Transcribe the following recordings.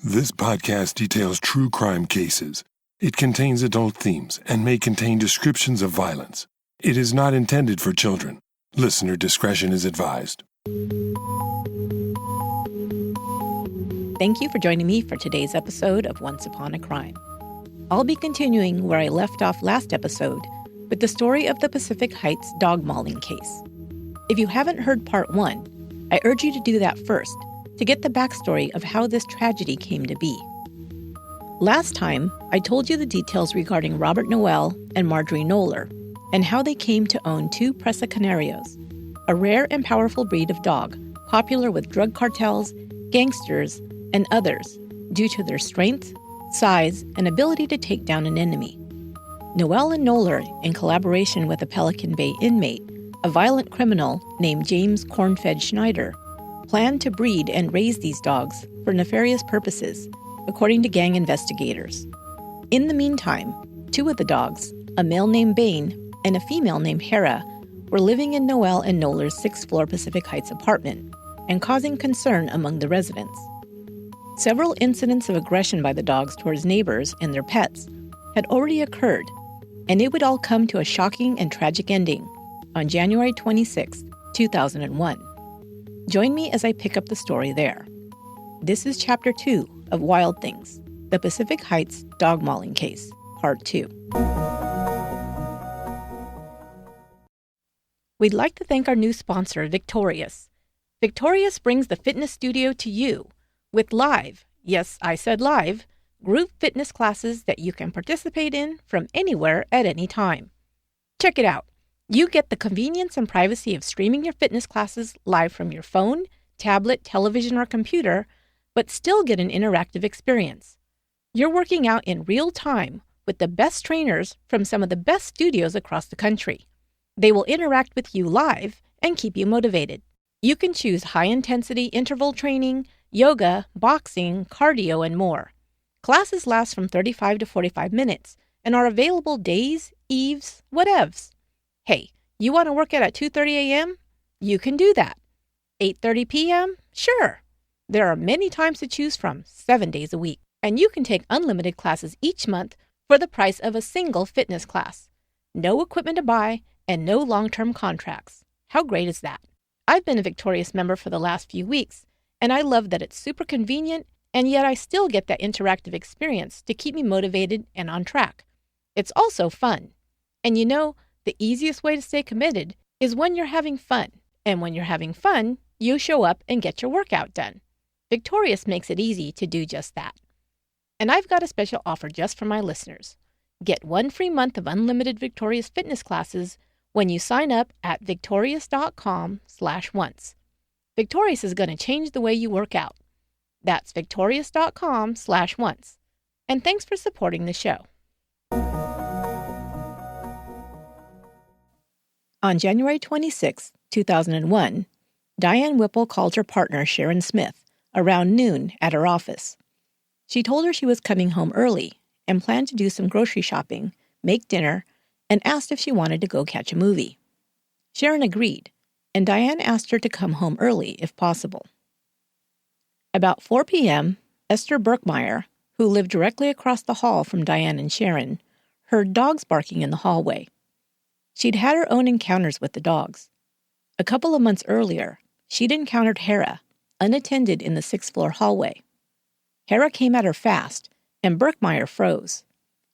This podcast details true crime cases. It contains adult themes and may contain descriptions of violence. It is not intended for children. Listener discretion is advised. Thank you for joining me for today's episode of Once Upon a Crime. I'll be continuing where I left off last episode with the story of the Pacific Heights dog mauling case. If you haven't heard part 1, I urge you to do that first to get the backstory of how this tragedy came to be. Last time, I told you the details regarding Robert Noel and Marjorie Knoller and how they came to own 2 Presa Canarios, a rare and powerful breed of dog popular with drug cartels, gangsters, and others due to their strength, size, and ability to take down an enemy. Noel and Knoller, in collaboration with a Pelican Bay inmate, a violent criminal named James Cornfed Schneider, planned to breed and raise these dogs for nefarious purposes, according to gang investigators. In the meantime, 2 of the dogs, a male named Bane and a female named Hera, were living in Noel and Knoller's 6th-floor Pacific Heights apartment and causing concern among the residents. Several incidents of aggression by the dogs towards neighbors and their pets had already occurred, and it would all come to a shocking and tragic ending on January 26, 2001. Join me as I pick up the story there. This is Chapter 2 of Wild Things, the Pacific Heights Dog Mauling Case, Part 2. We'd like to thank our new sponsor, Victorious. Victorious brings the fitness studio to you with live, yes, I said live, group fitness classes that you can participate in from anywhere at any time. Check it out. You get the convenience and privacy of streaming your fitness classes live from your phone, tablet, television, or computer, but still get an interactive experience. You're working out in real time with the best trainers from some of the best studios across the country. They will interact with you live and keep you motivated. You can choose high-intensity interval training, yoga, boxing, cardio, and more. Classes last from 35 to 45 minutes and are available days, eves, whatevs. Hey, you want to work out at 2:30 a.m.? You can do that. 8:30 p.m.? Sure. There are many times to choose from, 7 days a week. And you can take unlimited classes each month for the price of a single fitness class. No equipment to buy and no long-term contracts. How great is that? I've been a Victorious member for the last few weeks, and I love that it's super convenient, and yet I still get that interactive experience to keep me motivated and on track. It's also fun. And you know, the easiest way to stay committed is when you're having fun. And when you're having fun, you show up and get your workout done. Victorious makes it easy to do just that. And I've got a special offer just for my listeners. Get 1 free month of unlimited Victorious fitness classes when you sign up at victorious.com/once. Victorious is going to change the way you work out. That's victorious.com/once. And thanks for supporting the show. On January 26, 2001, Diane Whipple called her partner Sharon Smith around noon at her office. She told her she was coming home early and planned to do some grocery shopping, make dinner, and asked if she wanted to go catch a movie. Sharon agreed, and Diane asked her to come home early if possible. About 4 p.m., Esther Berkmeyer, who lived directly across the hall from Diane and Sharon, heard dogs barking in the hallway. She'd had her own encounters with the dogs. A couple of months earlier, she'd encountered Hera, unattended in the 6th-floor hallway. Hera came at her fast, and Berkmeyer froze.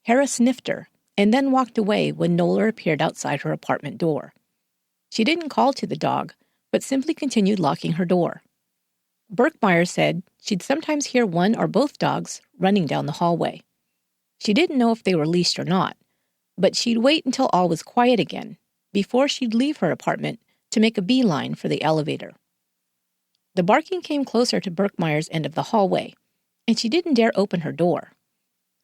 Hera sniffed her, and then walked away when Knoller appeared outside her apartment door. She didn't call to the dog, but simply continued locking her door. Berkmeyer said she'd sometimes hear one or both dogs running down the hallway. She didn't know if they were leashed or not, but she'd wait until all was quiet again before she'd leave her apartment to make a beeline for the elevator. The barking came closer to Berkmeyer's end of the hallway, and she didn't dare open her door.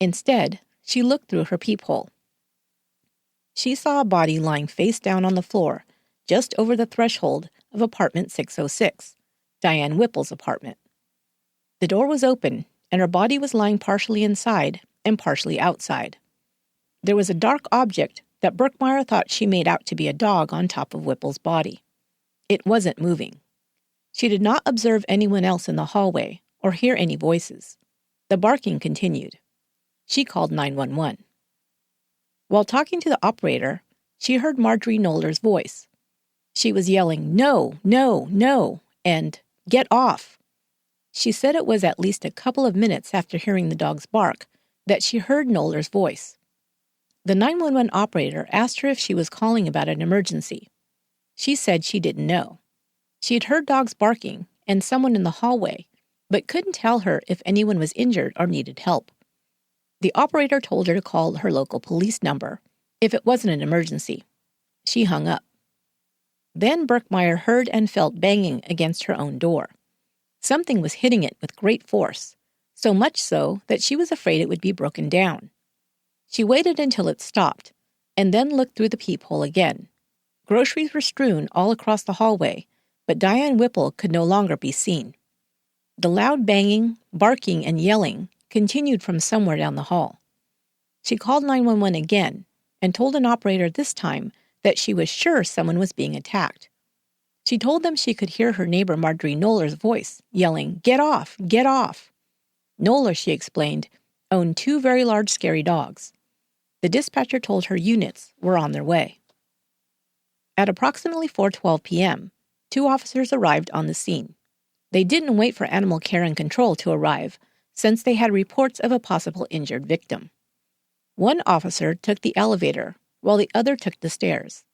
Instead, she looked through her peephole. She saw a body lying face down on the floor just over the threshold of apartment 606, Diane Whipple's apartment. The door was open, and her body was lying partially inside and partially outside. There was a dark object that Berkmeyer thought she made out to be a dog on top of Whipple's body. It wasn't moving. She did not observe anyone else in the hallway or hear any voices. The barking continued. She called 911. While talking to the operator, she heard Marjorie Knoller's voice. She was yelling, "No, no, no," and "Get off." She said it was at least a couple of minutes after hearing the dog's bark that she heard Knoller's voice. The 911 operator asked her if she was calling about an emergency. She said she didn't know. She had heard dogs barking and someone in the hallway, but couldn't tell her if anyone was injured or needed help. The operator told her to call her local police number if it wasn't an emergency. She hung up. Then Berkmeyer heard and felt banging against her own door. Something was hitting it with great force, so much so that she was afraid it would be broken down. She waited until it stopped, and then looked through the peephole again. Groceries were strewn all across the hallway, but Diane Whipple could no longer be seen. The loud banging, barking, and yelling continued from somewhere down the hall. She called 911 again and told an operator this time that she was sure someone was being attacked. She told them she could hear her neighbor Marjorie Knoller's voice yelling, "Get off! Get off!" Knoller, she explained, owned 2 very large scary dogs. The dispatcher told her units were on their way. At approximately 4:12 p.m., 2 officers arrived on the scene. They didn't wait for Animal Care and Control to arrive, since they had reports of a possible injured victim. One officer took the elevator, while the other took the stairs.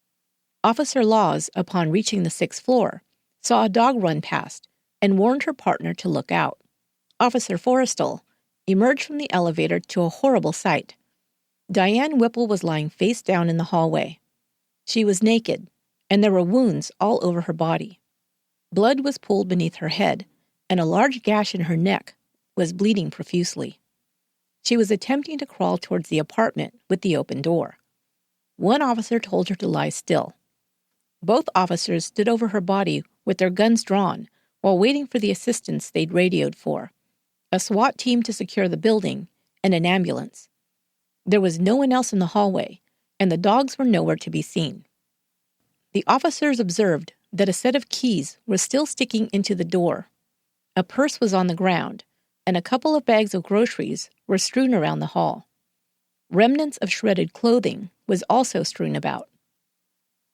Officer Laws, upon reaching the 6th floor, saw a dog run past and warned her partner to look out. Officer Forrestal emerged from the elevator to a horrible sight. Diane Whipple was lying face down in the hallway. She was naked, and there were wounds all over her body. Blood was pooled beneath her head, and a large gash in her neck was bleeding profusely. She was attempting to crawl towards the apartment with the open door. One officer told her to lie still. Both officers stood over her body with their guns drawn while waiting for the assistance they'd radioed for, a SWAT team to secure the building, and an ambulance. There was no one else in the hallway, and the dogs were nowhere to be seen. The officers observed that a set of keys was still sticking into the door. A purse was on the ground, and a couple of bags of groceries were strewn around the hall. Remnants of shredded clothing was also strewn about.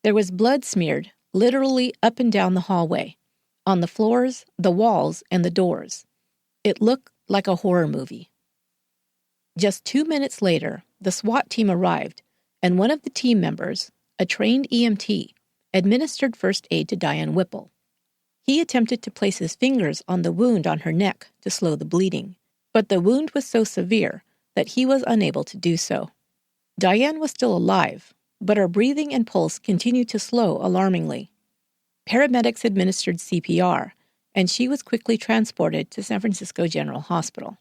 There was blood smeared literally up and down the hallway, on the floors, the walls, and the doors. It looked like a horror movie. Just 2 minutes later, the SWAT team arrived, and one of the team members, a trained EMT, administered first aid to Diane Whipple. He attempted to place his fingers on the wound on her neck to slow the bleeding, but the wound was so severe that he was unable to do so. Diane was still alive, but her breathing and pulse continued to slow alarmingly. Paramedics administered CPR, and she was quickly transported to San Francisco General Hospital.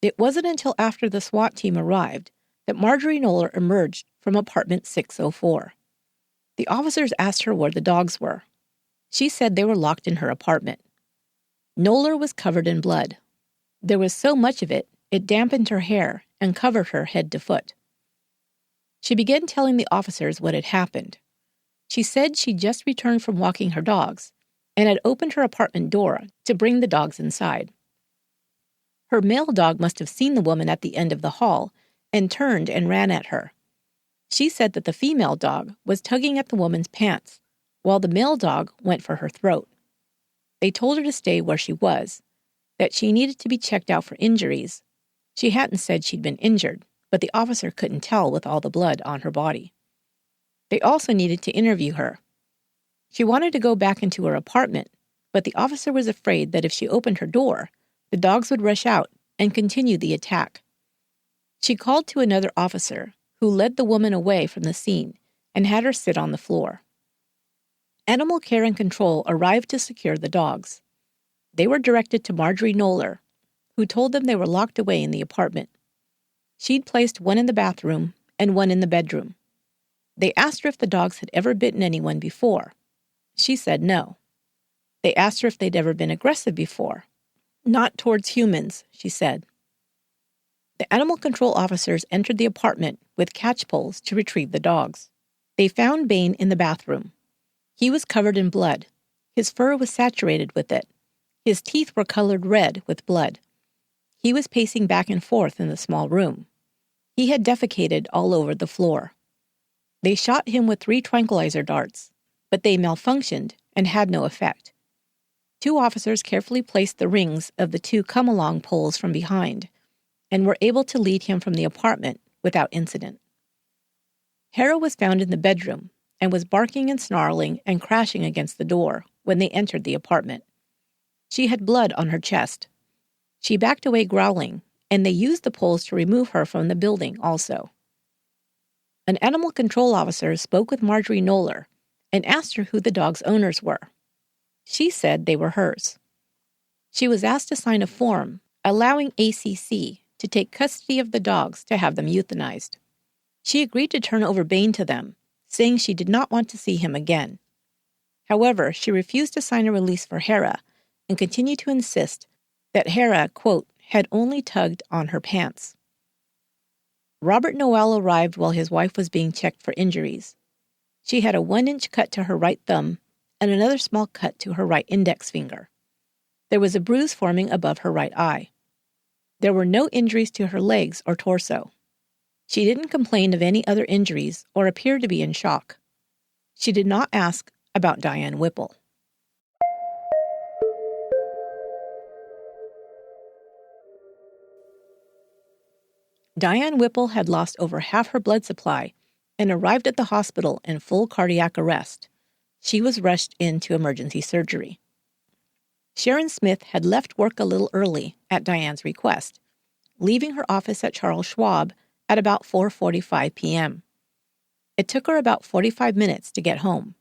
It wasn't until after the SWAT team arrived that Marjorie Knoller emerged from apartment 604. The officers asked her where the dogs were. She said they were locked in her apartment. Knoller was covered in blood. There was so much of it, it dampened her hair and covered her head to foot. She began telling the officers what had happened. She said she'd just returned from walking her dogs and had opened her apartment door to bring the dogs inside. Her male dog must have seen the woman at the end of the hall and turned and ran at her. She said that the female dog was tugging at the woman's pants, while the male dog went for her throat. They told her to stay where she was, that she needed to be checked out for injuries. She hadn't said she'd been injured, but the officer couldn't tell with all the blood on her body. They also needed to interview her. She wanted to go back into her apartment, but the officer was afraid that if she opened her door, the dogs would rush out and continue the attack. She called to another officer, who led the woman away from the scene and had her sit on the floor. Animal Care and Control arrived to secure the dogs. They were directed to Marjorie Knoller, who told them they were locked away in the apartment. She'd placed one in the bathroom and one in the bedroom. They asked her if the dogs had ever bitten anyone before. She said no. They asked her if they'd ever been aggressive before. Not towards humans, she said. The animal control officers entered the apartment with catch poles to retrieve the dogs. They found Bane in the bathroom. He was covered in blood. His fur was saturated with it. His teeth were colored red with blood. He was pacing back and forth in the small room. He had defecated all over the floor. They shot him with 3 tranquilizer darts, but they malfunctioned and had no effect. 2 officers carefully placed the rings of the 2 come-along poles from behind and were able to lead him from the apartment without incident. Hera was found in the bedroom and was barking and snarling and crashing against the door when they entered the apartment. She had blood on her chest. She backed away growling, and they used the poles to remove her from the building also. An animal control officer spoke with Marjorie Knoller and asked her who the dog's owners were. She said they were hers. She was asked to sign a form allowing ACC to take custody of the dogs to have them euthanized. She agreed to turn over Bane to them, saying she did not want to see him again. However, she refused to sign a release for Hera and continued to insist that Hera, quote, had only tugged on her pants. Robert Noel arrived while his wife was being checked for injuries. She had a 1-inch cut to her right thumb and another small cut to her right index finger. There was a bruise forming above her right eye. There were no injuries to her legs or torso. She didn't complain of any other injuries or appear to be in shock. She did not ask about Diane Whipple. Diane Whipple had lost over half her blood supply and arrived at the hospital in full cardiac arrest. She was rushed into emergency surgery. Sharon Smith had left work a little early at Diane's request, leaving her office at Charles Schwab at about 4:45 p.m. It took her about 45 minutes to get home.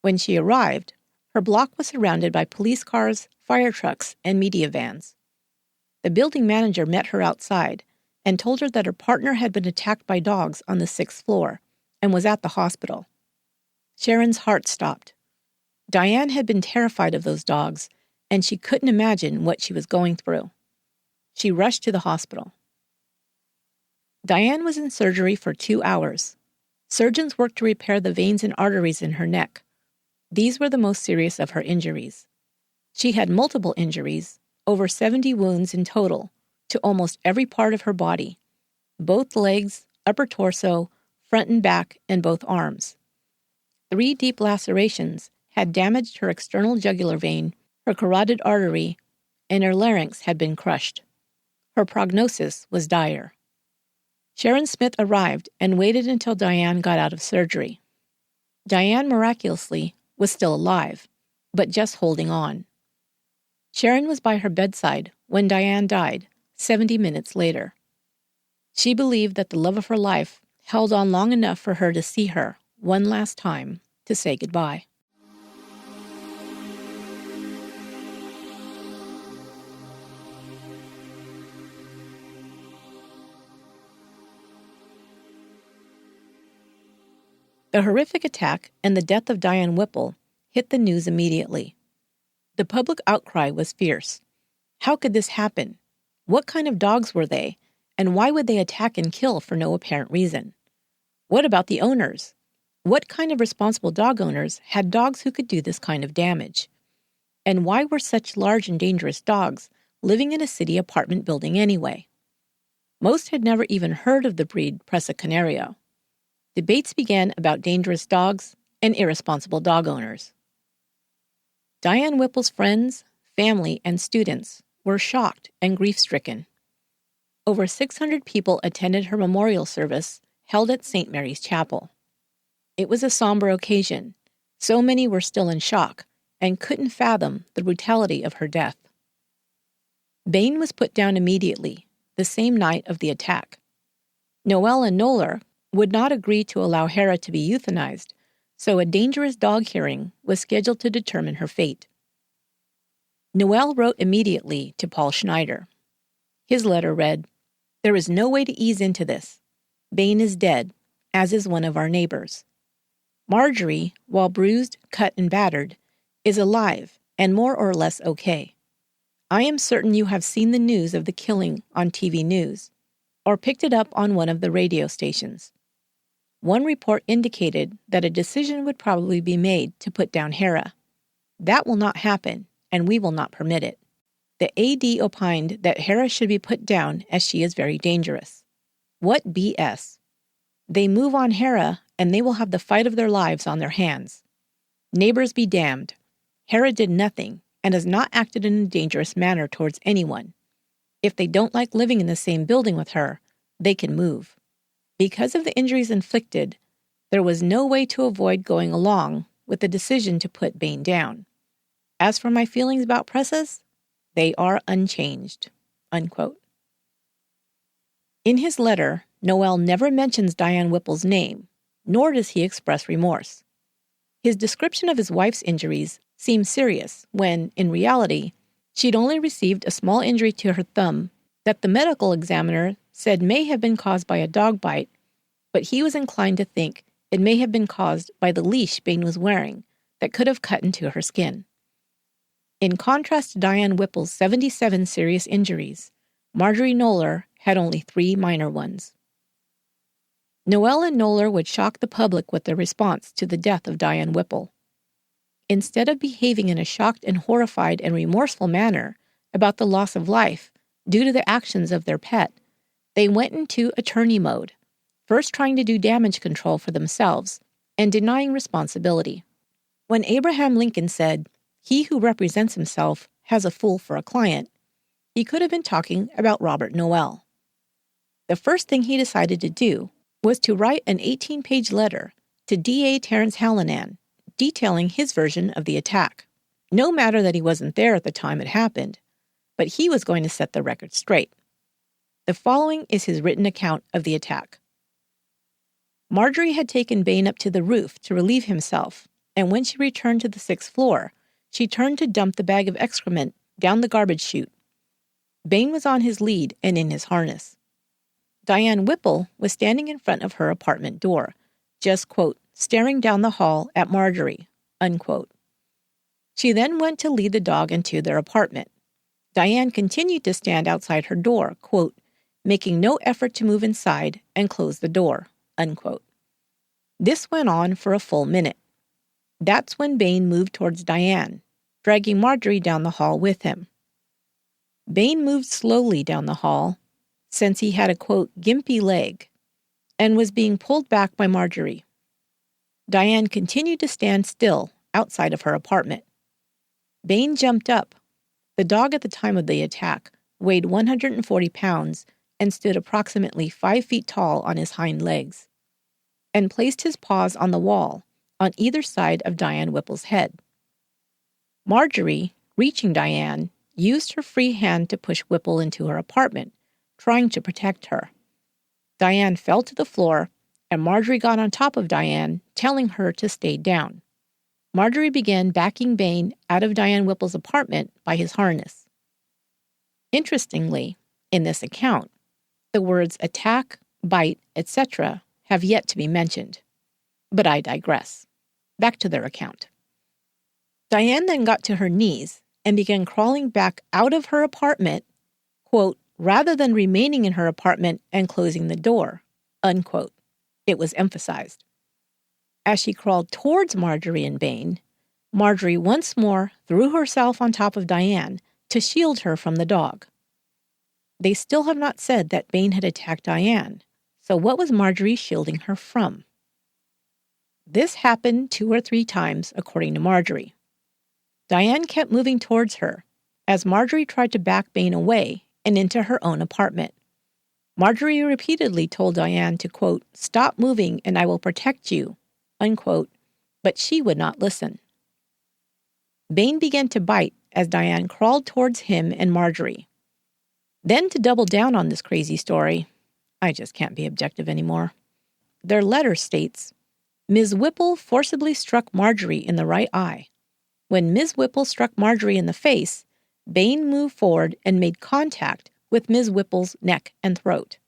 When she arrived, her block was surrounded by police cars, fire trucks, and media vans. The building manager met her outside and told her that her partner had been attacked by dogs on the 6th floor and was at the hospital. Sharon's heart stopped. Diane had been terrified of those dogs, and she couldn't imagine what she was going through. She rushed to the hospital. Diane was in surgery for 2 hours. Surgeons worked to repair the veins and arteries in her neck. These were the most serious of her injuries. She had multiple injuries, over 70 wounds in total, to almost every part of her body, both legs, upper torso, front and back, and both arms. 3 deep lacerations had damaged her external jugular vein, her carotid artery, and her larynx had been crushed. Her prognosis was dire. Sharon Smith arrived and waited until Diane got out of surgery. Diane, miraculously, was still alive, but just holding on. Sharon was by her bedside when Diane died, 70 minutes later. She believed that the love of her life held on long enough for her to see her one last time to say goodbye. The horrific attack and the death of Diane Whipple hit the news immediately. The public outcry was fierce. How could this happen? What kind of dogs were they, and why would they attack and kill for no apparent reason? What about the owners? What kind of responsible dog owners had dogs who could do this kind of damage? And why were such large and dangerous dogs living in a city apartment building anyway? Most had never even heard of the breed Presa Canario. Debates began about dangerous dogs and irresponsible dog owners. Diane Whipple's friends, family, and students were shocked and grief-stricken. Over 600 people attended her memorial service held at St. Mary's Chapel. It was a somber occasion. So many were still in shock and couldn't fathom the brutality of her death. Bane was put down immediately, the same night of the attack. Noel and Knoller would not agree to allow Hera to be euthanized, so a dangerous dog hearing was scheduled to determine her fate. Noel wrote immediately to Paul Schneider. His letter read, "There is no way to ease into this. Bane is dead, as is one of our neighbors. Marjorie, while bruised, cut, and battered, is alive and more or less okay. I am certain you have seen the news of the killing on TV News, or picked it up on one of the radio stations. One report indicated that a decision would probably be made to put down Hera. That will not happen, and we will not permit it. The AD opined that Hera should be put down as she is very dangerous. What BS! They move on Hera, and they will have the fight of their lives on their hands. Neighbors be damned. Hera did nothing and has not acted in a dangerous manner towards anyone. If they don't like living in the same building with her, they can move. Because of the injuries inflicted, there was no way to avoid going along with the decision to put Bane down. As for my feelings about presses, they are unchanged." Unquote. In his letter, Noel never mentions Diane Whipple's name, nor does he express remorse. His description of his wife's injuries seems serious when, in reality, she'd only received a small injury to her thumb that the medical examiner said may have been caused by a dog bite, but he was inclined to think it may have been caused by the leash Bane was wearing that could have cut into her skin. In contrast to Diane Whipple's 77 serious injuries, Marjorie Knoller had only 3 minor ones. Noel and Knoller would shock the public with their response to the death of Diane Whipple. Instead of behaving in a shocked and horrified and remorseful manner about the loss of life due to the actions of their pet, they went into attorney mode, first trying to do damage control for themselves and denying responsibility. When Abraham Lincoln said, "He who represents himself has a fool for a client," he could have been talking about Robert Noel. The first thing he decided to do was to write an 18-page letter to DA Terrence Hallinan, detailing his version of the attack. No matter that he wasn't there at the time it happened, but he was going to set the record straight. The following is his written account of the attack. Marjorie had taken Bane up to the roof to relieve himself, and when she returned to the 6th floor, she turned to dump the bag of excrement down the garbage chute. Bane was on his lead and in his harness. Diane Whipple was standing in front of her apartment door, just, quote, staring down the hall at Marjorie, unquote. She then went to lead the dog into their apartment. Diane continued to stand outside her door, quote, making no effort to move inside and close the door, unquote. This went on for a full minute. That's when Bane moved towards Diane, dragging Marjorie down the hall with him. Bane moved slowly down the hall, since he had a, quote, gimpy leg, and was being pulled back by Marjorie. Diane continued to stand still outside of her apartment. Bane jumped up. The dog at the time of the attack weighed 140 pounds and stood approximately 5 feet tall on his hind legs, and placed his paws on the wall on either side of Diane Whipple's head. Marjorie, reaching Diane, used her free hand to push Whipple into her apartment, trying to protect her. Diane fell to the floor, and Marjorie got on top of Diane, telling her to stay down. Marjorie began backing Bane out of Diane Whipple's apartment by his harness. Interestingly, in this account, the words attack, bite, etc. have yet to be mentioned. But I digress. Back to their account. Diane then got to her knees and began crawling back out of her apartment, quote, rather than remaining in her apartment and closing the door, unquote. It was emphasized. As she crawled towards Marjorie and Bane, Marjorie once more threw herself on top of Diane to shield her from the dog. They still have not said that Bane had attacked Diane, so what was Marjorie shielding her from? This happened 2 or 3 times, according to Marjorie. Diane kept moving towards her, as Marjorie tried to back Bane away and into her own apartment. Marjorie repeatedly told Diane to, quote, stop moving and I will protect you, unquote, but she would not listen. Bane began to bite as Diane crawled towards him and Marjorie. Then, to double down on this crazy story, I just can't be objective anymore. Their letter states, Ms. Whipple forcibly struck Marjorie in the right eye. When Ms. Whipple struck Marjorie in the face, Bane moved forward and made contact with Ms. Whipple's neck and throat.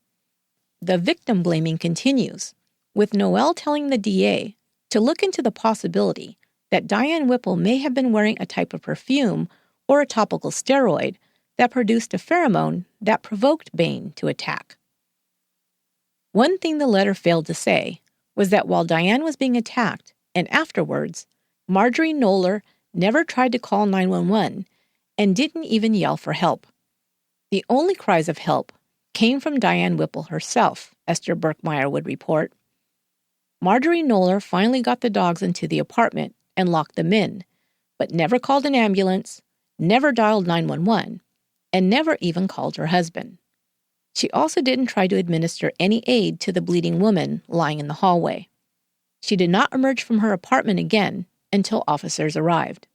The victim blaming continues, with Noel telling the DA to look into the possibility that Diane Whipple may have been wearing a type of perfume or a topical steroid that produced a pheromone that provoked Bane to attack. One thing the letter failed to say was that while Diane was being attacked and afterwards, Marjorie Knoller never tried to call 911 and didn't even yell for help. The only cries of help came from Diane Whipple herself, Esther Berkmeyer would report. Marjorie Knoller finally got the dogs into the apartment and locked them in, but never called an ambulance, never dialed 911, and never even called her husband. She also didn't try to administer any aid to the bleeding woman lying in the hallway. She did not emerge from her apartment again until officers arrived.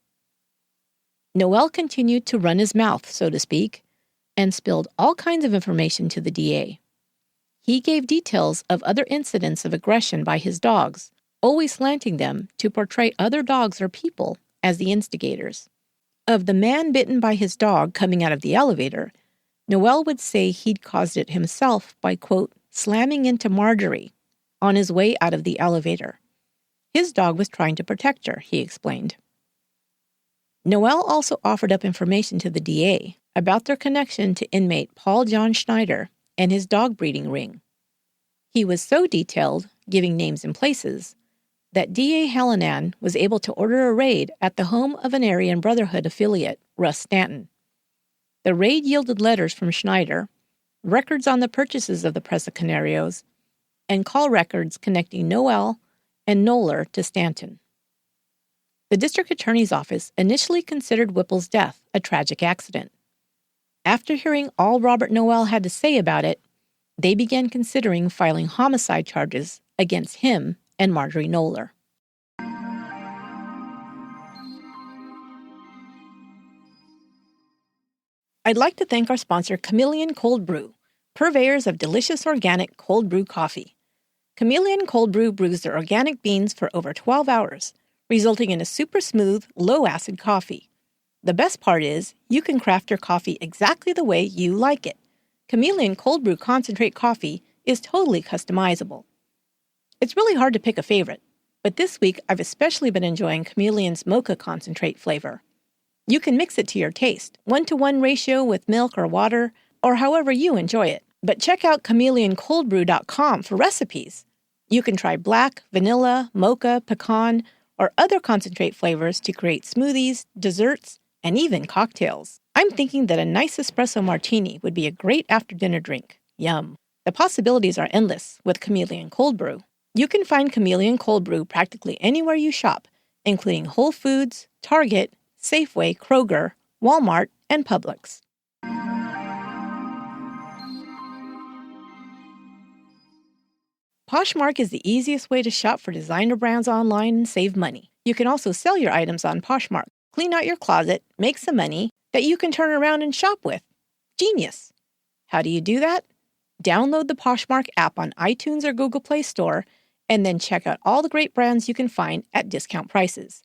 Noel continued to run his mouth, so to speak, and spilled all kinds of information to the DA. He gave details of other incidents of aggression by his dogs, always slanting them to portray other dogs or people as the instigators. Of the man bitten by his dog coming out of the elevator, Noel would say he'd caused it himself by, quote, slamming into Marjorie on his way out of the elevator. His dog was trying to protect her, he explained. Noel also offered up information to the DA about their connection to inmate Paul John Schneider and his dog breeding ring. He was so detailed, giving names and places, that DA Hallinan was able to order a raid at the home of an Aryan Brotherhood affiliate, Russ Stanton. The raid yielded letters from Schneider, records on the purchases of the Presa Canarios, and call records connecting Noel and Knoller to Stanton. The district attorney's office initially considered Whipple's death a tragic accident. After hearing all Robert Noel had to say about it, they began considering filing homicide charges against him and Marjorie Knoller. I'd like to thank our sponsor, Chameleon Cold Brew, purveyors of delicious organic cold brew coffee. Chameleon Cold Brew brews their organic beans for over 12 hours, resulting in a super smooth, low-acid coffee. The best part is, you can craft your coffee exactly the way you like it. Chameleon Cold Brew Concentrate Coffee is totally customizable. It's really hard to pick a favorite, but this week I've especially been enjoying Chameleon's Mocha Concentrate flavor. You can mix it to your taste, 1-to-1 ratio with milk or water, or however you enjoy it. But check out chameleoncoldbrew.com for recipes. You can try black, vanilla, mocha, pecan, or other concentrate flavors to create smoothies, desserts, and even cocktails. I'm thinking that a nice espresso martini would be a great after-dinner drink. Yum. The possibilities are endless with Chameleon Cold Brew. You can find Chameleon Cold Brew practically anywhere you shop, including Whole Foods, Target, Safeway, Kroger, Walmart, and Publix. Poshmark is the easiest way to shop for designer brands online and save money. You can also sell your items on Poshmark, clean out your closet, make some money that you can turn around and shop with. Genius! How do you do that? Download the Poshmark app on iTunes or Google Play Store, and then check out all the great brands you can find at discount prices.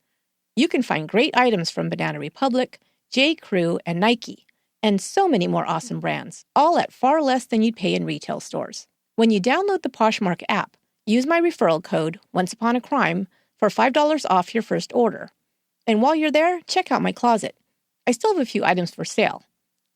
You can find great items from Banana Republic, J. Crew, and Nike, and so many more awesome brands, all at far less than you'd pay in retail stores. When you download the Poshmark app, use my referral code, OnceUponACrime, for $5 off your first order. And while you're there, check out my closet. I still have a few items for sale.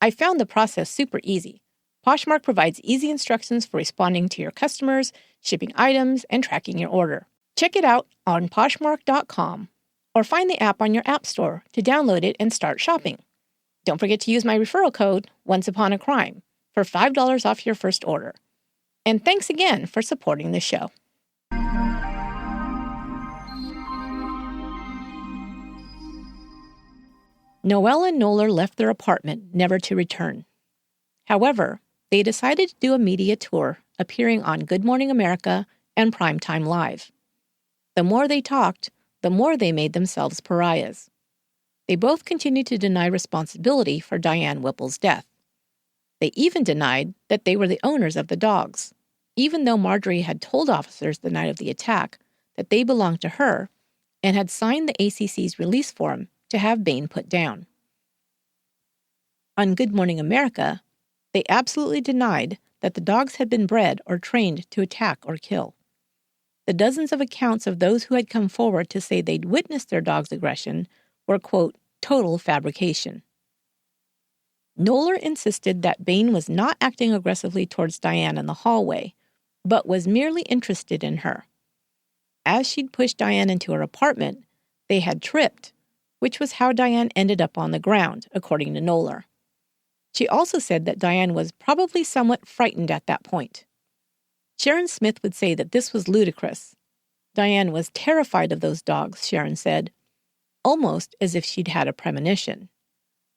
I found the process super easy. Poshmark provides easy instructions for responding to your customers, shipping items, and tracking your order. Check it out on Poshmark.com. Or find the app on your app store to download it and start shopping. Don't forget to use my referral code, OnceUponACrime, for $5 off your first order. And thanks again for supporting the show. Noel and Knoller left their apartment, never to return. However, they decided to do a media tour, appearing on Good Morning America and Primetime Live. The more they talked, the more they made themselves pariahs. They both continued to deny responsibility for Diane Whipple's death. They even denied that they were the owners of the dogs, even though Marjorie had told officers the night of the attack that they belonged to her and had signed the ACC's release form to have Bain put down. On Good Morning America, they absolutely denied that the dogs had been bred or trained to attack or kill. The dozens of accounts of those who had come forward to say they'd witnessed their dog's aggression were, quote, total fabrication. Knoller insisted that Bain was not acting aggressively towards Diane in the hallway, but was merely interested in her. As she'd pushed Diane into her apartment, they had tripped, which was how Diane ended up on the ground, according to Knoller. She also said that Diane was probably somewhat frightened at that point. Sharon Smith would say that this was ludicrous. Diane was terrified of those dogs, Sharon said, almost as if she'd had a premonition.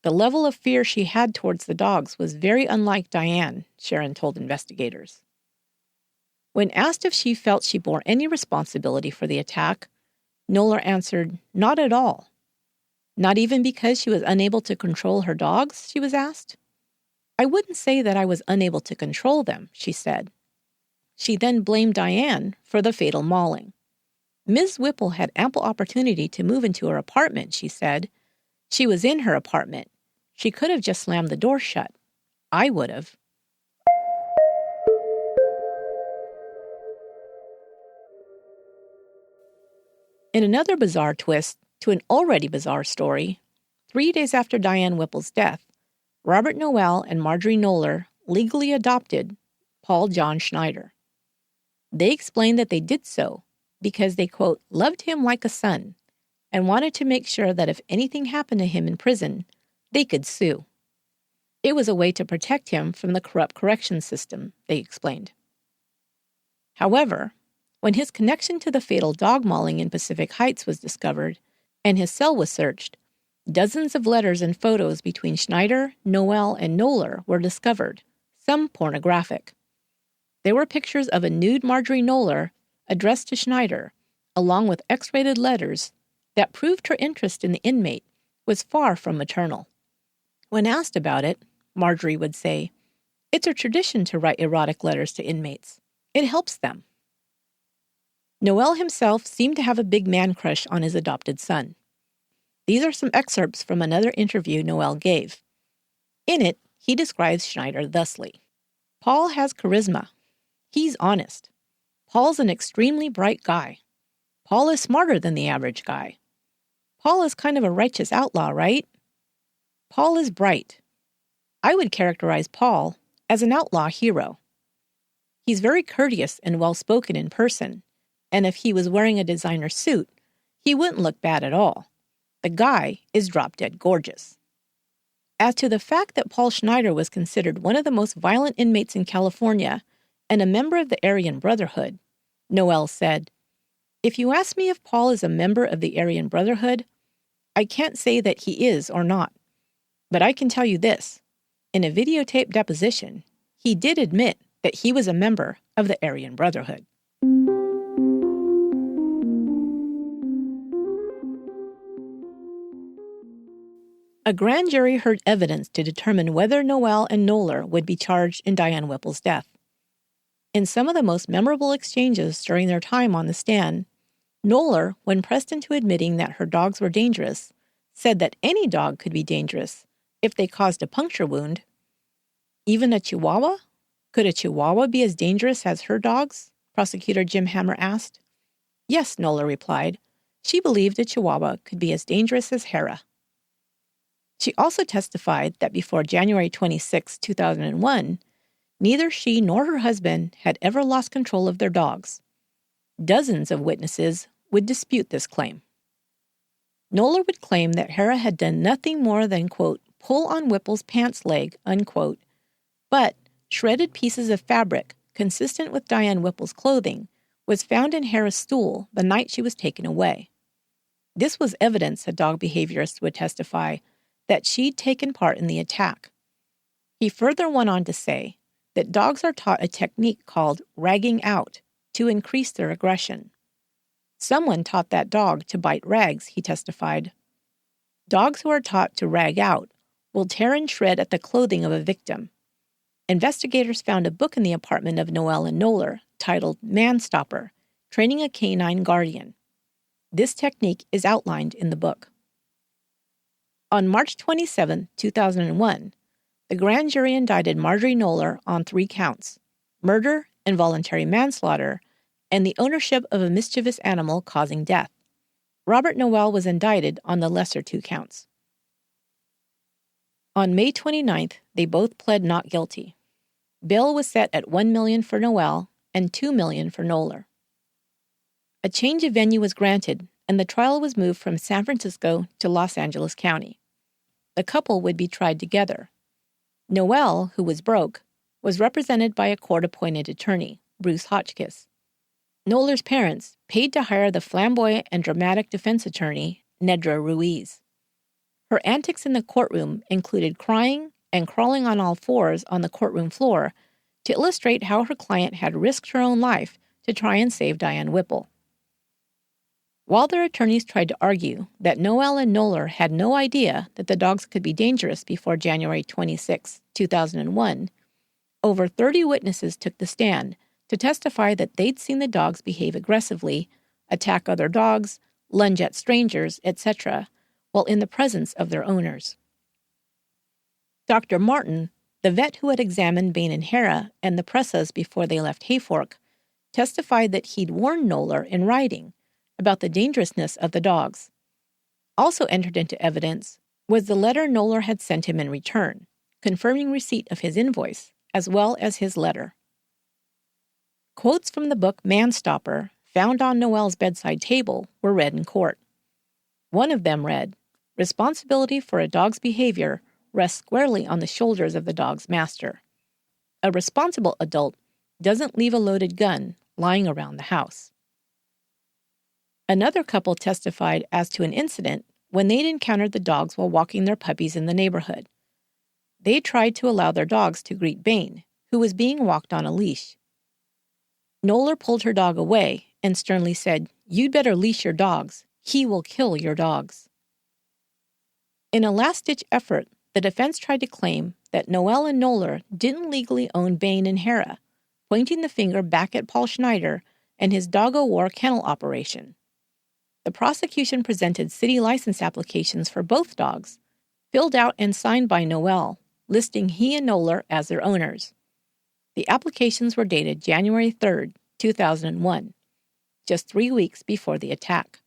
The level of fear she had towards the dogs was very unlike Diane, Sharon told investigators. When asked if she felt she bore any responsibility for the attack, Knoller answered, "Not at all." Not even because she was unable to control her dogs, she was asked. "I wouldn't say that I was unable to control them," she said. She then blamed Diane for the fatal mauling. Ms. Whipple had ample opportunity to move into her apartment, she said. She was in her apartment. She could have just slammed the door shut. I would have. In another bizarre twist to an already bizarre story, 3 days after Diane Whipple's death, Robert Noel and Marjorie Knoller legally adopted Paul John Schneider. They explained that they did so because they, quote, loved him like a son and wanted to make sure that if anything happened to him in prison, they could sue. It was a way to protect him from the corrupt corrections system, they explained. However, when his connection to the fatal dog mauling in Pacific Heights was discovered and his cell was searched, dozens of letters and photos between Schneider, Noel, and Knoller were discovered, some pornographic. There were pictures of a nude Marjorie Knoller addressed to Schneider, along with X-rated letters that proved her interest in the inmate was far from maternal. When asked about it, Marjorie would say, "It's a tradition to write erotic letters to inmates. It helps them." Noel himself seemed to have a big man crush on his adopted son. These are some excerpts from another interview Noel gave. In it, he describes Schneider thusly. "Paul has charisma. He's honest. Paul's an extremely bright guy. Paul is smarter than the average guy. Paul is kind of a righteous outlaw, right? Paul is bright. I would characterize Paul as an outlaw hero. He's very courteous and well-spoken in person, and if he was wearing a designer suit, he wouldn't look bad at all. The guy is drop-dead gorgeous." As to the fact that Paul Schneider was considered one of the most violent inmates in California and a member of the Aryan Brotherhood, Noel said, "If you ask me if Paul is a member of the Aryan Brotherhood, I can't say that he is or not. But I can tell you this. In a videotape deposition, he did admit that he was a member of the Aryan Brotherhood." A grand jury heard evidence to determine whether Noel and Knoller would be charged in Diane Whipple's death. In some of the most memorable exchanges during their time on the stand, Knoller, when pressed into admitting that her dogs were dangerous, said that any dog could be dangerous if they caused a puncture wound. "Even a Chihuahua? Could a Chihuahua be as dangerous as her dogs?" Prosecutor Jim Hammer asked. "Yes," Knoller replied. She believed a Chihuahua could be as dangerous as Hera. She also testified that before January 26, 2001, neither she nor her husband had ever lost control of their dogs. Dozens of witnesses would dispute this claim. Knoller would claim that Hera had done nothing more than, quote, pull on Whipple's pants leg, unquote, but shredded pieces of fabric consistent with Diane Whipple's clothing was found in Hera's stool the night she was taken away. This was evidence, a dog behaviorist would testify, that she'd taken part in the attack. He further went on to say that dogs are taught a technique called ragging out to increase their aggression. Someone taught that dog to bite rags, he testified. Dogs who are taught to rag out will tear and shred at the clothing of a victim. Investigators found a book in the apartment of Noel and Knoller titled Man Stopper, Training a Canine Guardian. This technique is outlined in the book. On March 27, 2001, the grand jury indicted Marjorie Knoller on 3 counts: murder, involuntary manslaughter, and the ownership of a mischievous animal causing death. Robert Noel was indicted on the lesser 2 counts. On May 29th, they both pled not guilty. Bail was set at $1 million for Noel and $2 million for Knoller. A change of venue was granted, and and the trial was moved from San Francisco to Los Angeles County. The couple would be tried together. Noel, who was broke, was represented by a court-appointed attorney, Bruce Hotchkiss. Knoller's parents paid to hire the flamboyant and dramatic defense attorney, Nedra Ruiz. Her antics in the courtroom included crying and crawling on all fours on the courtroom floor to illustrate how her client had risked her own life to try and save Diane Whipple. While their attorneys tried to argue that Noel and Knoller had no idea that the dogs could be dangerous before January 26, 2001, over 30 witnesses took the stand to testify that they'd seen the dogs behave aggressively, attack other dogs, lunge at strangers, etc., while in the presence of their owners. Dr. Martin, the vet who had examined Bain and Hara and the Pressas before they left Hayfork, testified that he'd warned Knoller in writing about the dangerousness of the dogs. Also entered into evidence was the letter Knoller had sent him in return, confirming receipt of his invoice, as well as his letter. Quotes from the book Manstopper, found on Noel's bedside table, were read in court. One of them read, "Responsibility for a dog's behavior rests squarely on the shoulders of the dog's master. A responsible adult doesn't leave a loaded gun lying around the house." Another couple testified as to an incident when they'd encountered the dogs while walking their puppies in the neighborhood. They tried to allow their dogs to greet Bain, who was being walked on a leash. Knoller pulled her dog away and sternly said, "You'd better leash your dogs. He will kill your dogs." In a last-ditch effort, the defense tried to claim that Noel and Knoller didn't legally own Bain and Hara, pointing the finger back at Paul Schneider and his dog-o'-war kennel operation. The prosecution presented city license applications for both dogs, filled out and signed by Noel, listing he and Knoller as their owners. The applications were dated January 3, 2001, just 3 weeks before the attack.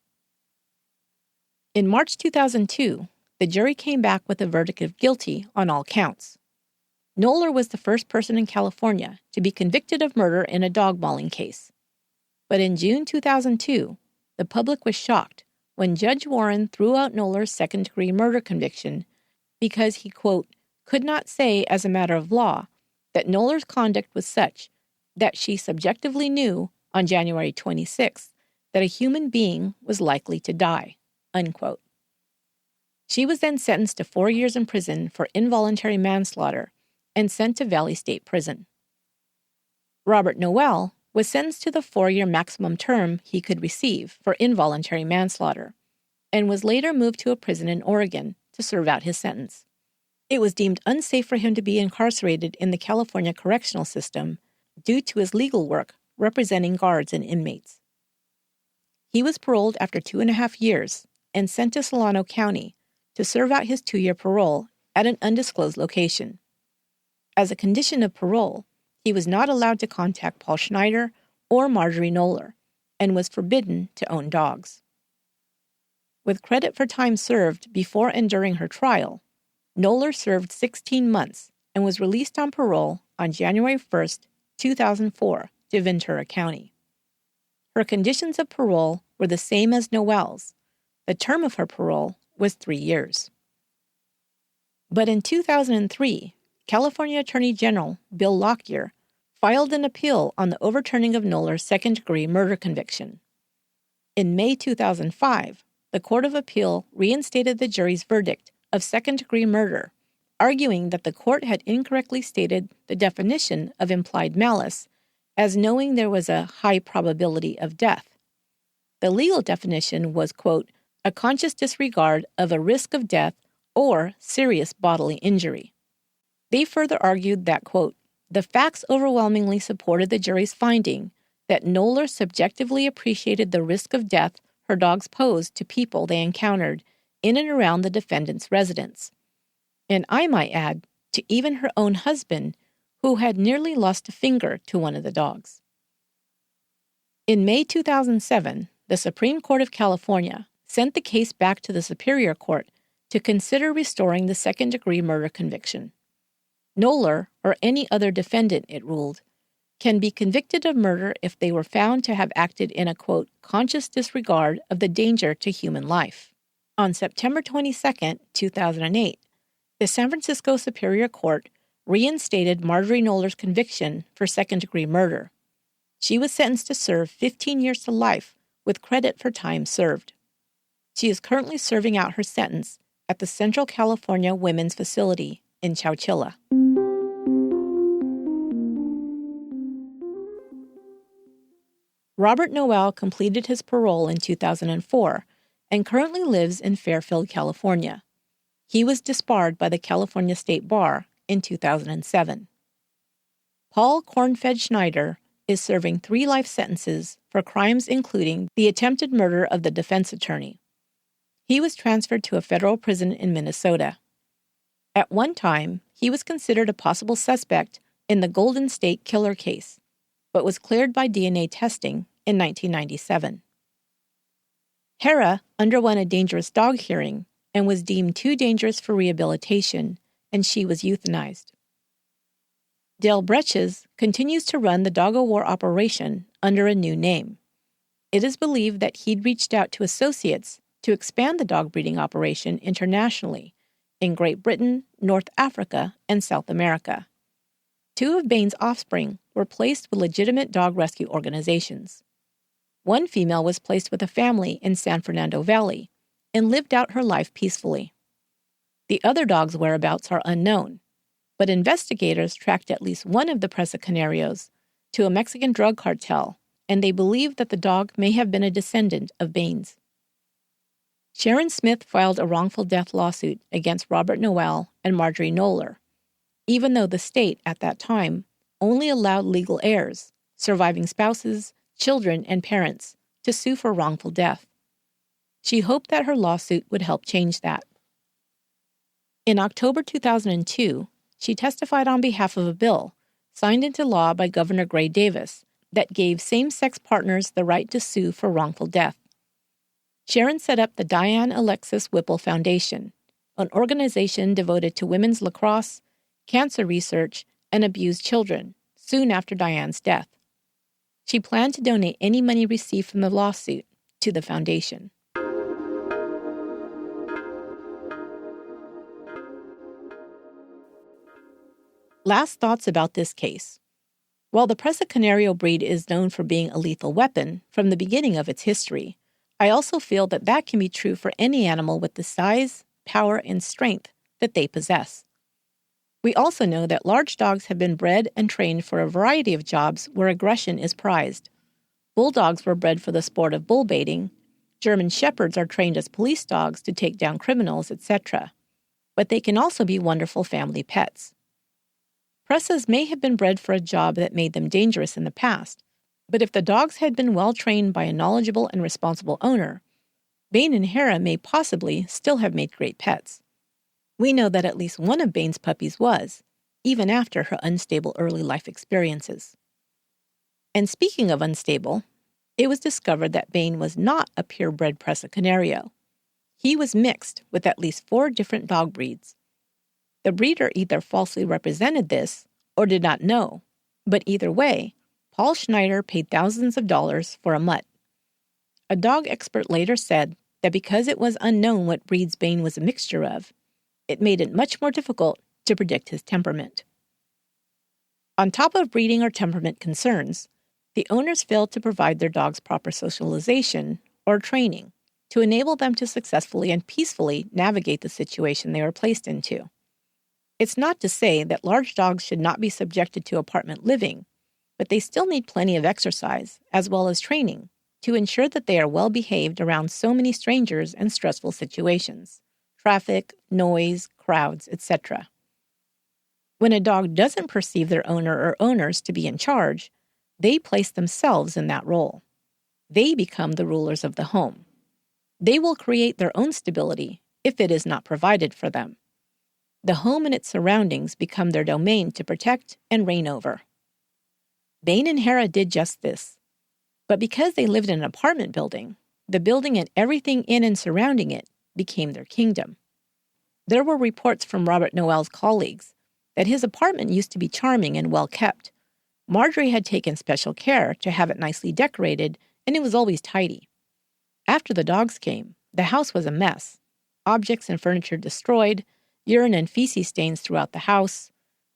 In March 2002, the jury came back with a verdict of guilty on all counts. Knoller was the first person in California to be convicted of murder in a dog mauling case. But in June 2002, the public was shocked when Judge Warren threw out Knoller's second-degree murder conviction because he, quote, could not say as a matter of law that Knoller's conduct was such that she subjectively knew on January 26th that a human being was likely to die, unquote. She was then sentenced to 4 years in prison for involuntary manslaughter and sent to Valley State Prison. Robert Noel was sentenced to the 4-year maximum term he could receive for involuntary manslaughter and was later moved to a prison in Oregon to serve out his sentence. It was deemed unsafe for him to be incarcerated in the California correctional system due to his legal work representing guards and inmates. He was paroled after 2.5 years and sent to Solano County to serve out his 2-year parole at an undisclosed location. As a condition of parole, he was not allowed to contact Paul Schneider or Marjorie Knoller and was forbidden to own dogs. With credit for time served before and during her trial, Knoller served 16 months and was released on parole on January 1, 2004, to Ventura County. Her conditions of parole were the same as Noel's. The term of her parole was 3 years. But in 2003, California Attorney General Bill Lockyer filed an appeal on the overturning of Knoller's second-degree murder conviction. In May 2005, the Court of Appeal reinstated the jury's verdict of second-degree murder, arguing that the court had incorrectly stated the definition of implied malice as knowing there was a high probability of death. The legal definition was, quote, a conscious disregard of a risk of death or serious bodily injury. They further argued that, quote, the facts overwhelmingly supported the jury's finding that Knoller subjectively appreciated the risk of death her dogs posed to people they encountered in and around the defendant's residence. And I might add, to even her own husband, who had nearly lost a finger to one of the dogs. In May 2007, the Supreme Court of California sent the case back to the Superior Court to consider restoring the second-degree murder conviction. Knoller, or any other defendant, it ruled, can be convicted of murder if they were found to have acted in a, quote, conscious disregard of the danger to human life. On September 22, 2008, the San Francisco Superior Court reinstated Marjorie Knoller's conviction for second-degree murder. She was sentenced to serve 15 years to life with credit for time served. She is currently serving out her sentence at the Central California Women's Facility in Chowchilla. Robert Noel completed his parole in 2004 and currently lives in Fairfield, California. He was disbarred by the California State Bar in 2007. Paul Cornfed Schneider is serving 3 life sentences for crimes including the attempted murder of the defense attorney. He was transferred to a federal prison in Minnesota. At one time, he was considered a possible suspect in the Golden State Killer case, but was cleared by DNA testing in 1997. Hera underwent a dangerous dog hearing and was deemed too dangerous for rehabilitation, and she was euthanized. Dale Bretches continues to run the Dog-O-War operation under a new name. It is believed that he'd reached out to associates to expand the dog breeding operation internationally in Great Britain, North Africa, and South America. 2 of Bain's offspring were placed with legitimate dog rescue organizations. One female was placed with a family in San Fernando Valley and lived out her life peacefully. The other dog's whereabouts are unknown, but investigators tracked at least one of the Presa Canarios to a Mexican drug cartel, and they believe that the dog may have been a descendant of Bain's. Sharon Smith filed a wrongful death lawsuit against Robert Noel and Marjorie Knoller, even though the state at that time only allowed legal heirs, surviving spouses, children, and parents, to sue for wrongful death. She hoped that her lawsuit would help change that. In October 2002, she testified on behalf of a bill signed into law by Governor Gray Davis that gave same-sex partners the right to sue for wrongful death. Sharon set up the Diane Whipple Foundation, an organization devoted to women's lacrosse, cancer research, and abused children, soon after Diane's death. She planned to donate any money received from the lawsuit to the foundation. Last thoughts about this case. While the Presa Canario breed is known for being a lethal weapon from the beginning of its history, I also feel that that can be true for any animal with the size, power, and strength that they possess. We also know that large dogs have been bred and trained for a variety of jobs where aggression is prized. Bulldogs were bred for the sport of bull baiting. German shepherds are trained as police dogs to take down criminals, etc. But they can also be wonderful family pets. Presas may have been bred for a job that made them dangerous in the past, but if the dogs had been well trained by a knowledgeable and responsible owner, Bain and Hera may possibly still have made great pets. We know that at least one of Bain's puppies was, even after her unstable early life experiences. And speaking of unstable, it was discovered that Bain was not a purebred Presa Canario. He was mixed with at least 4 different dog breeds. The breeder either falsely represented this or did not know, but either way, Paul Schneider paid thousands of dollars for a mutt. A dog expert later said that because it was unknown what breeds Bain was a mixture of, it made it much more difficult to predict his temperament. On top of breeding or temperament concerns, the owners failed to provide their dogs proper socialization or training to enable them to successfully and peacefully navigate the situation they were placed into. It's not to say that large dogs should not be subjected to apartment living, but they still need plenty of exercise, as well as training, to ensure that they are well behaved around so many strangers and stressful situations, traffic, noise, crowds, etc. When a dog doesn't perceive their owner or owners to be in charge, they place themselves in that role. They become the rulers of the home. They will create their own stability if it is not provided for them. The home and its surroundings become their domain to protect and reign over. Bain and Hera did just this. But because they lived in an apartment building, the building and everything in and surrounding it became their kingdom. There were reports from Robert Noel's colleagues that his apartment used to be charming and well kept, Marjorie had taken special care to have it nicely decorated, and it was always tidy. After the dogs came, the house was a mess. Objects and furniture destroyed, urine and feces stains throughout the house.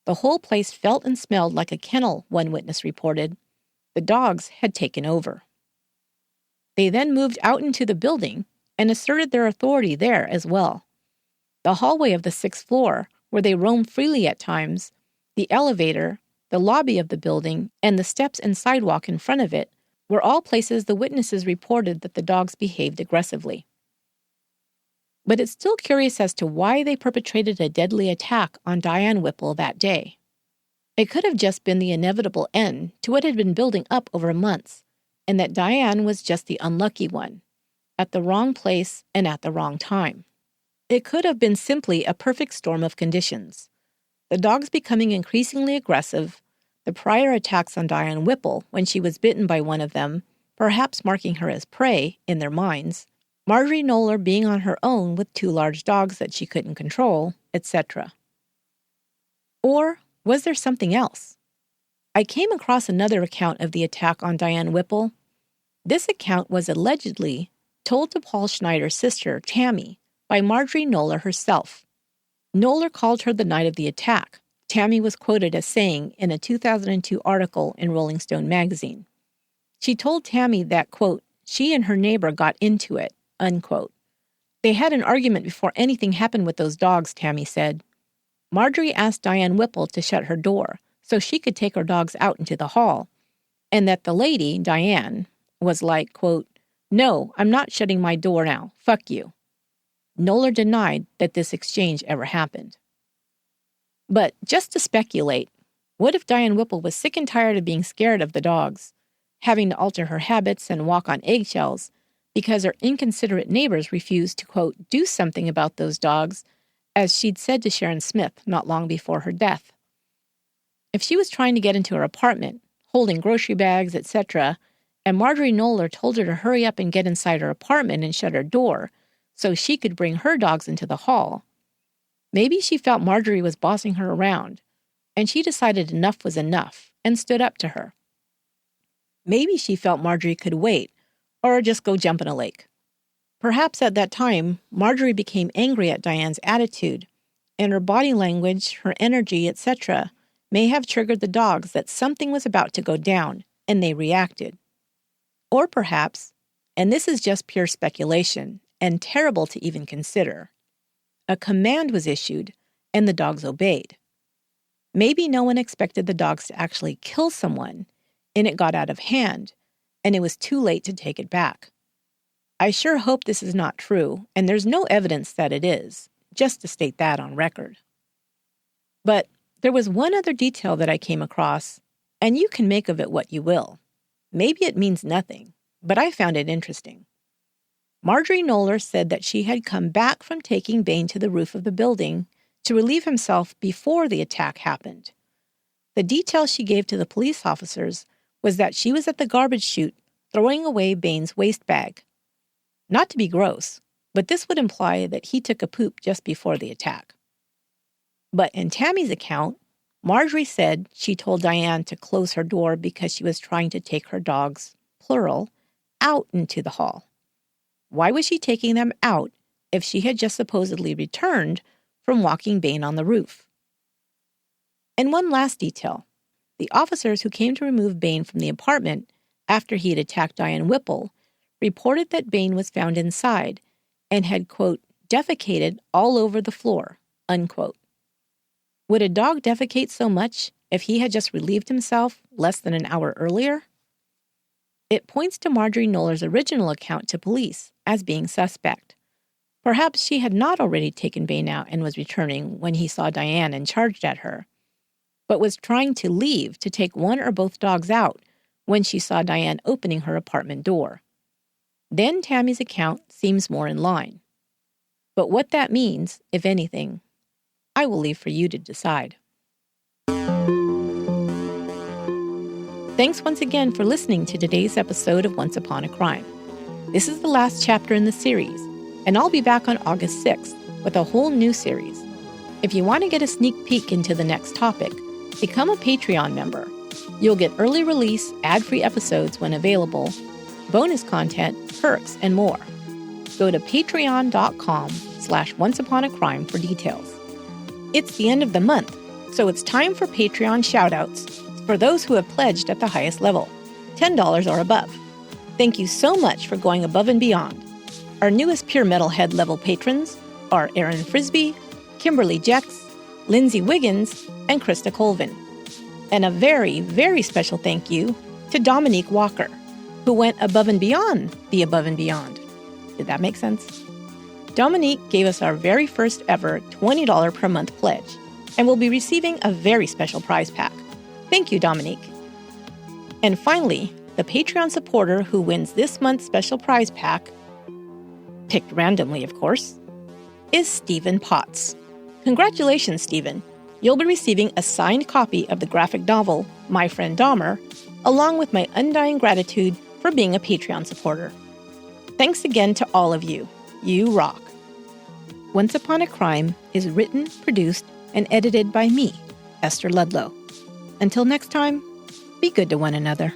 The whole place felt and smelled like a kennel, one witness reported. The dogs had taken over. They then moved out into the building and asserted their authority there as well. The hallway of the 6th floor, where they roamed freely at times, the elevator, the lobby of the building, and the steps and sidewalk in front of it were all places the witnesses reported that the dogs behaved aggressively. But it's still curious as to why they perpetrated a deadly attack on Diane Whipple that day. It could have just been the inevitable end to what had been building up over months, and that Diane was just the unlucky one, at the wrong place and at the wrong time. It could have been simply a perfect storm of conditions. The dogs becoming increasingly aggressive, the prior attacks on Diane Whipple when she was bitten by one of them, perhaps marking her as prey in their minds, Marjorie Knoller being on her own with 2 large dogs that she couldn't control, etc. Or was there something else? I came across another account of the attack on Diane Whipple. This account was allegedly told to Paul Schneider's sister, Tammy, by Marjorie Knoller herself. Knoller called her the night of the attack. Tammy was quoted as saying in a 2002 article in Rolling Stone magazine. She told Tammy that, quote, she and her neighbor got into it, unquote. They had an argument before anything happened with those dogs, Tammy said. Marjorie asked Diane Whipple to shut her door so she could take her dogs out into the hall, and that the lady, Diane, was like, quote, no, I'm not shutting my door now, fuck you. Knoller denied that this exchange ever happened. But just to speculate, what if Diane Whipple was sick and tired of being scared of the dogs, having to alter her habits and walk on eggshells because her inconsiderate neighbors refused to, quote, do something about those dogs, as she'd said to Sharon Smith not long before her death. If she was trying to get into her apartment, holding grocery bags, etc., and Marjorie Knoller told her to hurry up and get inside her apartment and shut her door so she could bring her dogs into the hall, maybe she felt Marjorie was bossing her around, and she decided enough was enough and stood up to her. Maybe she felt Marjorie could wait or just go jump in a lake. Perhaps at that time, Marjorie became angry at Diane's attitude, and her body language, her energy, etc., may have triggered the dogs that something was about to go down, and they reacted. Or perhaps, and this is just pure speculation, and terrible to even consider, a command was issued, and the dogs obeyed. Maybe no one expected the dogs to actually kill someone, and it got out of hand, and it was too late to take it back. I sure hope this is not true, and there's no evidence that it is, just to state that on record. But there was one other detail that I came across, and you can make of it what you will. Maybe it means nothing, but I found it interesting. Marjorie Knoller said that she had come back from taking Bain to the roof of the building to relieve himself before the attack happened. The detail she gave to the police officers was that she was at the garbage chute throwing away Bain's waste bag. Not to be gross, but this would imply that he took a poop just before the attack. But in Tammy's account, Marjorie said she told Diane to close her door because she was trying to take her dogs, plural, out into the hall. Why was she taking them out if she had just supposedly returned from walking Bain on the roof? And one last detail. The officers who came to remove Bain from the apartment after he had attacked Diane Whipple reported that Bain was found inside and had, quote, defecated all over the floor, unquote. Would a dog defecate so much if he had just relieved himself less than an hour earlier? It points to Marjorie Knoller's original account to police as being suspect. Perhaps she had not already taken Bain out and was returning when he saw Diane and charged at her, but was trying to leave to take one or both dogs out when she saw Diane opening her apartment door. Then Tammy's account seems more in line. But what that means, if anything, I will leave for you to decide. Thanks once again for listening to today's episode of Once Upon a Crime. This is the last chapter in the series, and I'll be back on August 6th with a whole new series. If you want to get a sneak peek into the next topic, become a Patreon member. You'll get early release, ad-free episodes when available, bonus content, perks, and more. Go to patreon.com/onceuponacrime for details. It's the end of the month, so it's time for Patreon shoutouts for those who have pledged at the highest level, $10 or above. Thank you so much for going above and beyond. Our newest Pure Metalhead level patrons are Aaron Frisbee, Kimberly Jex, Lindsay Wiggins, and Krista Colvin. And a very, very special thank you to Dominique Walker, who went above and beyond the above and beyond. Did that make sense? Dominique gave us our very first ever $20 per month pledge and will be receiving a very special prize pack. Thank you, Dominique. And finally, the Patreon supporter who wins this month's special prize pack, picked randomly, of course, is Stephen Potts. Congratulations, Stephen. You'll be receiving a signed copy of the graphic novel, My Friend Dahmer, along with my undying gratitude for being a Patreon supporter. Thanks again to all of you. You rock. Once Upon a Crime is written, produced, and edited by me, Esther Ludlow. Until next time, be good to one another.